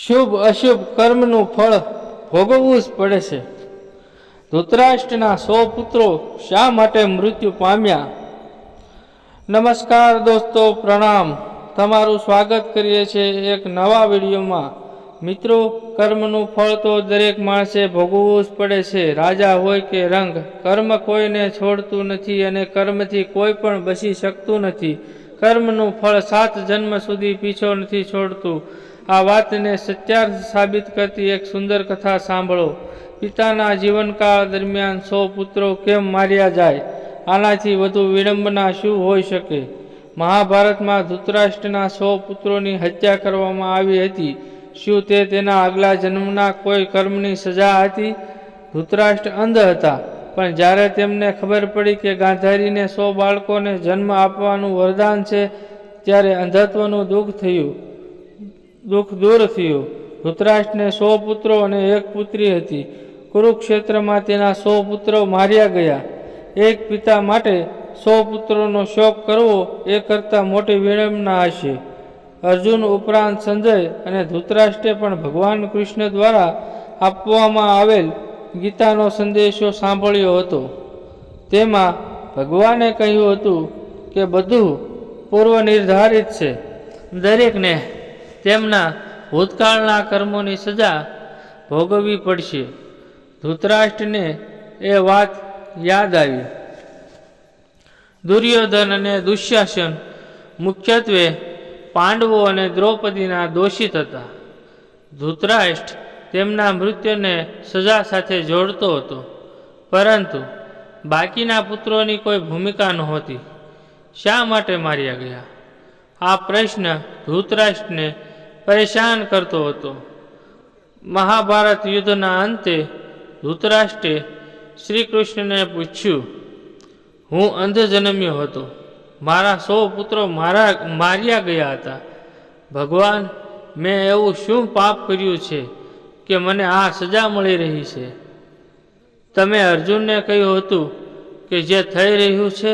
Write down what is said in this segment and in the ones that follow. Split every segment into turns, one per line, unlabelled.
શુભ અશુભ કર્મનું ફળ ભોગવવું જ પડે છે. ધૃતરાષ્ટ્રના 100 પુત્રો શા માટે મૃત્યુ પામ્યા? નમસ્કાર દોસ્તો, પ્રણામ. તમારું સ્વાગત કરીએ છીએ એક નવા વિડીયોમાં. મિત્રો, કર્મનું ફળ તો દરેક માણસે ભોગવવું જ પડે છે. રાજા હોય કે રંગ, કર્મ કોઈને છોડતું નથી અને કર્મથી કોઈ પણ બચી શકતું નથી. કર્મનું ફળ 7 જન્મ સુધી પીછો નથી છોડતું. આ વાતને સત્યાર્થ સાબિત કરતી એક સુંદર કથા સાંભળો. પિતાના જીવનકાળ દરમિયાન 100 પુત્રો કેમ માર્યા જાય? આનાથી વધુ વિડંબના શું હોઈ શકે? મહાભારતમાં ધૃતરાષ્ટ્રના 100 પુત્રોની હત્યા કરવામાં આવી હતી. શું તે તેના આગલા જન્મના કોઈ કર્મની સજા હતી? ધૃતરાષ્ટ્ર અંધ હતા, પણ જ્યારે તેમને ખબર પડી કે ગાંધારીને 100 બાળકોને જન્મ આપવાનું વરદાન છે, ત્યારે અંધત્વનું દુઃખ દૂર થયું. ધૃતરાષ્ટ્રને 100 પુત્રો અને 1 પુત્રી હતી. કુરુક્ષેત્રમાં તેના 100 પુત્રો માર્યા ગયા. એક પિતા માટે 100 પુત્રોનો શોક કરવો એ કરતાં મોટી વિડંબના હશે. અર્જુન ઉપરાંત સંજય અને ધૃતરાષ્ટ્રે પણ ભગવાન કૃષ્ણ દ્વારા આપવામાં આવેલ ગીતાનો સંદેશો સાંભળ્યો હતો. તેમાં ભગવાને કહ્યું હતું કે બધું પૂર્વ નિર્ધારિત છે. દરેકને તેમના ભૂતકાળના કર્મોની સજા ભોગવવી પડશે. ધૃતરાષ્ટ્રને એ વાત યાદ આવી. દુર્યોધન અને દુશ્શાસન મુખ્યત્વે પાંડવો અને દ્રૌપદીના દોષિત હતા. ધૃતરાષ્ટ્ર તેમના મૃત્યુને સજા સાથે જોડતો હતો, પરંતુ બાકીના પુત્રોની કોઈ ભૂમિકા નહોતી. શા માટે માર્યા ગયા? આ પ્રશ્ન ધૃતરાષ્ટ્રને પરેશાન કરતો હતો. મહાભારત યુદ્ધના અંતે ધૃતરાષ્ટ્રે શ્રી કૃષ્ણને પૂછ્યું, હું અંધ જન્મ્યો હતો, મારા 100 પુત્રો માર્યા ગયા હતા. ભગવાન, મેં એવું શું પાપ કર્યું છે કે મને આ સજા મળી રહી છે? તમે અર્જુનને કહ્યું હતું કે જે થઈ રહ્યું છે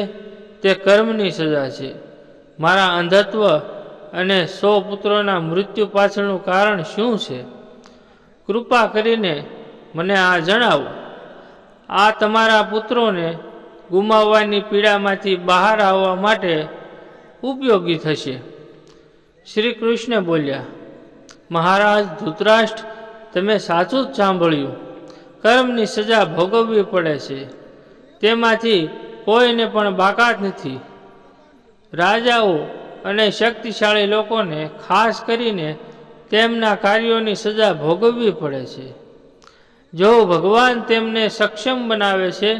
તે કર્મની સજા છે. મારા અંધત્વ અને 100 પુત્રોના મૃત્યુ પાછળનું કારણ શું છે? કૃપા કરીને મને આ જણાવો. આ તમારા પુત્રોને ગુમાવવાની પીડામાંથી બહાર આવવા માટે ઉપયોગી થશે. શ્રી કૃષ્ણ બોલ્યા, મહારાજ ધૃતરાષ્ટ્ર, તમે સાચું જ સાંભળ્યું. કર્મની સજા ભોગવવી પડે છે. તેમાંથી કોઈને પણ બાકાત નથી. રાજાઓ અને શક્તિશાળી લોકોને ખાસ કરીને તેમના કાર્યોની સજા ભોગવવી પડે છે. જો ભગવાન તેમને સક્ષમ બનાવે છે,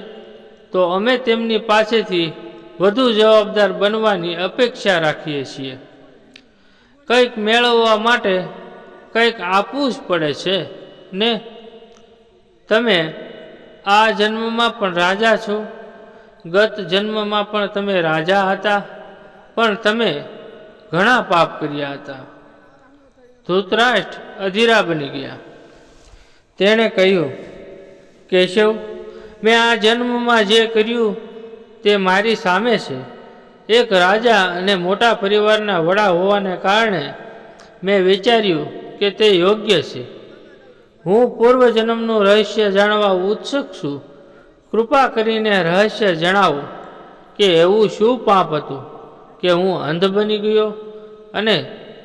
તો અમે તેમની પાસેથી વધુ જવાબદાર બનવાની અપેક્ષા રાખીએ છીએ. કંઈક મેળવવા માટે કંઈક આપવું જ પડે છે ને? તમે આ જન્મમાં પણ રાજા છો. ગત જન્મમાં પણ તમે રાજા હતા, પણ તમે ઘણા પાપ કર્યા હતા. ધૃતરાષ્ટ્ર અધીરા બની ગયા. તેણે કહ્યું, કેશવ, મેં આ જન્મમાં જે કર્યું તે મારી સામે છે. એક રાજા અને મોટા પરિવારના વડા હોવાને કારણે મેં વિચાર્યું કે તે યોગ્ય છે. હું પૂર્વજન્મનું રહસ્ય જાણવા ઉત્સુક છું. કૃપા કરીને રહસ્ય જણાવો કે એવું શું પાપ હતું કે હું અંધ બની ગયો અને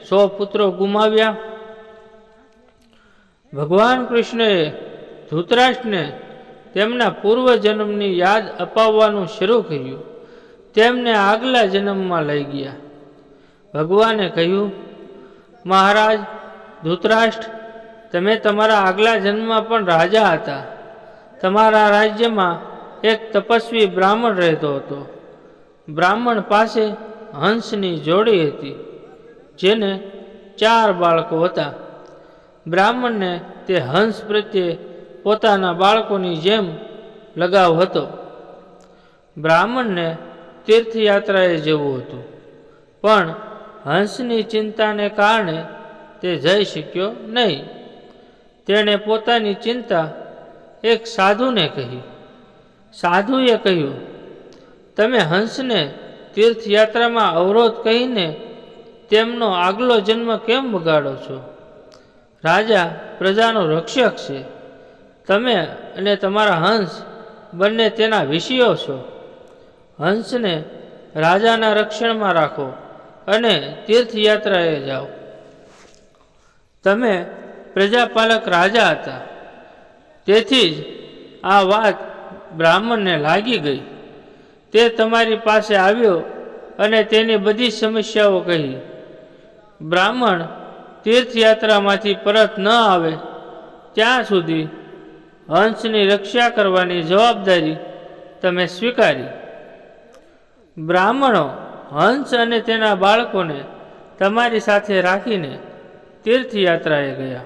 100 પુત્રો ગુમાવ્યા? ભગવાન કૃષ્ણએ ધૃતરાષ્ટ્રને તેમના પૂર્વજન્મની યાદ અપાવવાનું શરૂ કર્યું. તેમને આગલા જન્મમાં લઈ ગયા. ભગવાને કહ્યું, મહારાજ ધૃતરાષ્ટ્ર, તમે તમારા આગલા જન્મમાં પણ રાજા હતા. તમારા રાજ્યમાં એક તપસ્વી બ્રાહ્મણ રહેતો હતો. બ્રાહ્મણ પાસે હંસની જોડી હતી, જેને 4 બાળકો હતા. બ્રાહ્મણને તે હંસ પ્રત્યે પોતાના બાળકોની જેમ લગાવ હતો. બ્રાહ્મણને તીર્થયાત્રાએ જવું હતું, પણ હંસની ચિંતાને કારણે તે જઈ શક્યો નહીં. તેણે પોતાની ચિંતા એક સાધુને કહી. સાધુએ કહ્યું, તમે હંસને તીર્થયાત્રામાં અવરોધ કહીને તેમનો આગલો જન્મ કેમ બગાડો છો? રાજા પ્રજાનો રક્ષક છે. તમે અને તમારા હંસ બંને તેના વિષયો છો. હંસને રાજાના રક્ષણમાં રાખો અને તીર્થયાત્રાએ જાઓ. તમે પ્રજાપાલક રાજા હતા, તેથી જ આ વાત બ્રાહ્મણને લાગી ગઈ. તે તમારી પાસે આવ્યો અને તેની બધી સમસ્યાઓ કહી. બ્રાહ્મણ તીર્થયાત્રામાંથી પરત ન આવે ત્યાં સુધી હંસની રક્ષા કરવાની જવાબદારી તમે સ્વીકારી. બ્રાહ્મણો હંસ અને તેના બાળકોને તમારી સાથે રાખીને તીર્થયાત્રાએ ગયા.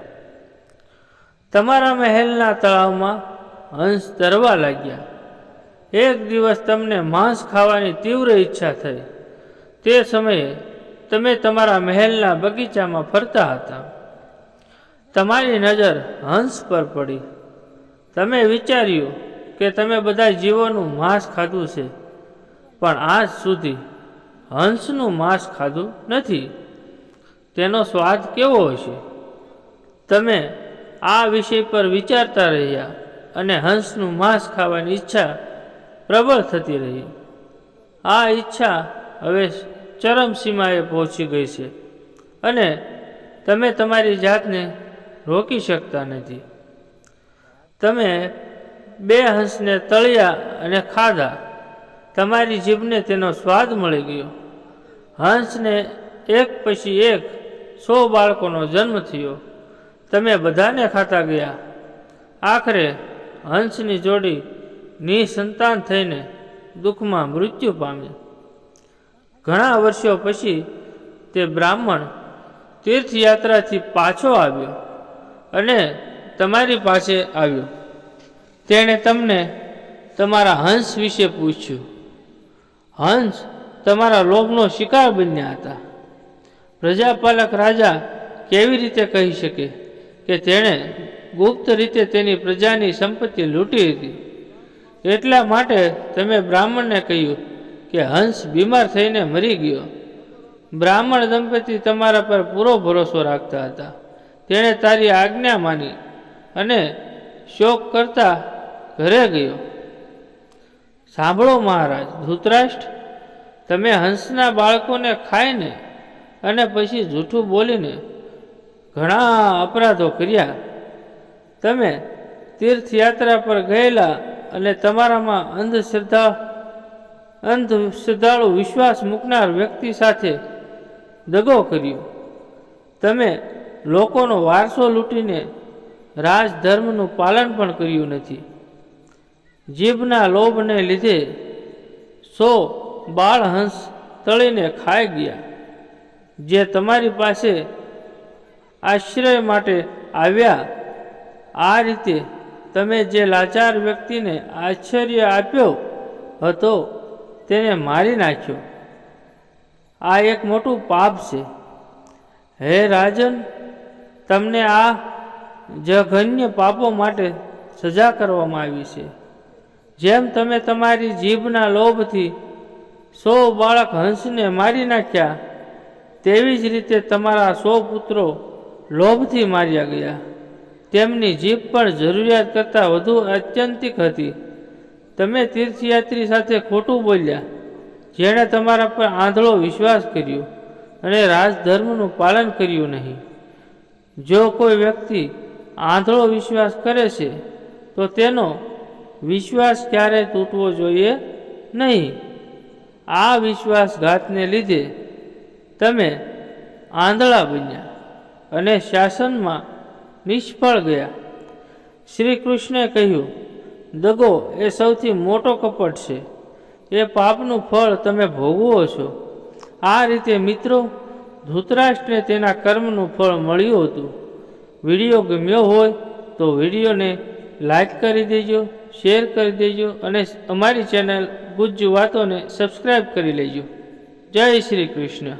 તમારા મહેલના તળાવમાં હંસ તરવા લાગ્યા. એક દિવસ તમને માંસ ખાવાની તીવ્ર ઈચ્છા થઈ. તે સમયે તમે તમારા મહેલના બગીચામાં ફરતા હતા. તમારી નજર હંસ પર પડી. તમે વિચાર્યું કે તમે બધા જીવોનું માંસ ખાધું છે, પણ આજ સુધી હંસનું માંસ ખાધું નથી. તેનો સ્વાદ કેવો હશે? તમે આ વિષય પર વિચારતા રહ્યા અને હંસનું માંસ ખાવાની ઈચ્છા પ્રબળ થતી રહી. આ ઈચ્છા હવે ચરમસીમાએ પહોંચી ગઈ છે અને તમે તમારી જાતને રોકી શકતા નથી. તમે બે હંસને તળ્યા અને ખાધા. તમારી જીભને તેનો સ્વાદ મળી ગયો. હંસને એક પછી એક 100 બાળકોનો જન્મ થયો. તમે બધાને ખાતા ગયા. આખરે હંસની જોડી નિસંતાન થઈને દુઃખમાં મૃત્યુ પામી. ઘણા વર્ષો પછી તે બ્રાહ્મણ તીર્થયાત્રાથી પાછો આવ્યો અને તમારી પાસે આવ્યો. તેણે તમને તમારા હંસ વિશે પૂછ્યું. હંસ તમારા લોભનો શિકાર બન્યા હતા. પ્રજાપાલક રાજા કેવી રીતે કહી શકે કે તેણે ગુપ્ત રીતે તેની પ્રજાની સંપત્તિ લૂંટી હતી? એટલા માટે તમે બ્રાહ્મણને કહ્યું કે હંસ બીમાર થઈને મરી ગયો. બ્રાહ્મણ દંપતી તમારા પર પૂરો ભરોસો રાખતા હતા. તેણે તારી આજ્ઞા માની અને શોક કરતા ઘરે ગયો. સાંભળો મહારાજ ધૃતરાષ્ટ્ર, તમે હંસના બાળકોને ખાઈને અને પછી જૂઠું બોલીને ઘણા અપરાધો કર્યા. તમે તીર્થયાત્રા પર ગયેલા અને તમારામાં અંધશ્રદ્ધાળુ વિશ્વાસ મૂકનાર વ્યક્તિ સાથે દગો કર્યો. તમે લોકોનો વારસો લૂંટીને રાજધર્મનું પાલન પણ કર્યું નથી. જીભના લોભને લીધે 100 બાળ હંસ તળીને ખાઈ ગયા. જે તમારી પાસે આશ્રય માટે આવ્યા, આ રીતે તમે જે લાચાર વ્યક્તિને આશ્ચર્ય આપ્યો હતો તેને મારી નાખ્યો. આ એક મોટું પાપ છે. હે રાજન, તમને આ જઘન્ય પાપો માટે સજા કરવામાં આવી છે. જેમ તમે તમારી જીભના લોભથી 100 બાળક હંસને મારી નાખ્યા, તેવી જ રીતે તમારા 100 પુત્રો લોભથી માર્યા ગયા. તેમની જીભ પણ જરૂરિયાત કરતાં વધુ આત્યંતિક હતી. તમે તીર્થયાત્રી સાથે ખોટું બોલ્યા, જેણે તમારા પર આંધળો વિશ્વાસ કર્યો અને રાજધર્મનું પાલન કર્યું નહીં. જો કોઈ વ્યક્તિ આંધળો વિશ્વાસ કરે છે તો તેનો વિશ્વાસ ક્યારેય તૂટવો જોઈએ નહીં. આ વિશ્વાસઘાતને લીધે તમે આંધળા બન્યા અને શાસનમાં નિષ્ફળ ગયા. શ્રી કૃષ્ણે કહ્યું, દગો એ સૌથી મોટો કપટ છે. એ પાપનું ફળ તમે ભોગવો છો. આ રીતે મિત્રો, ધૃતરાષ્ટ્રને તેના કર્મનું ફળ મળ્યું હતું. વિડીયો ગમ્યો હોય તો વિડીયોને લાઈક કરી દેજો, શેર કરી દેજો અને અમારી ચેનલ ગુજ્જુ વાતોને સબસ્ક્રાઈબ કરી લેજો. જય શ્રી કૃષ્ણ.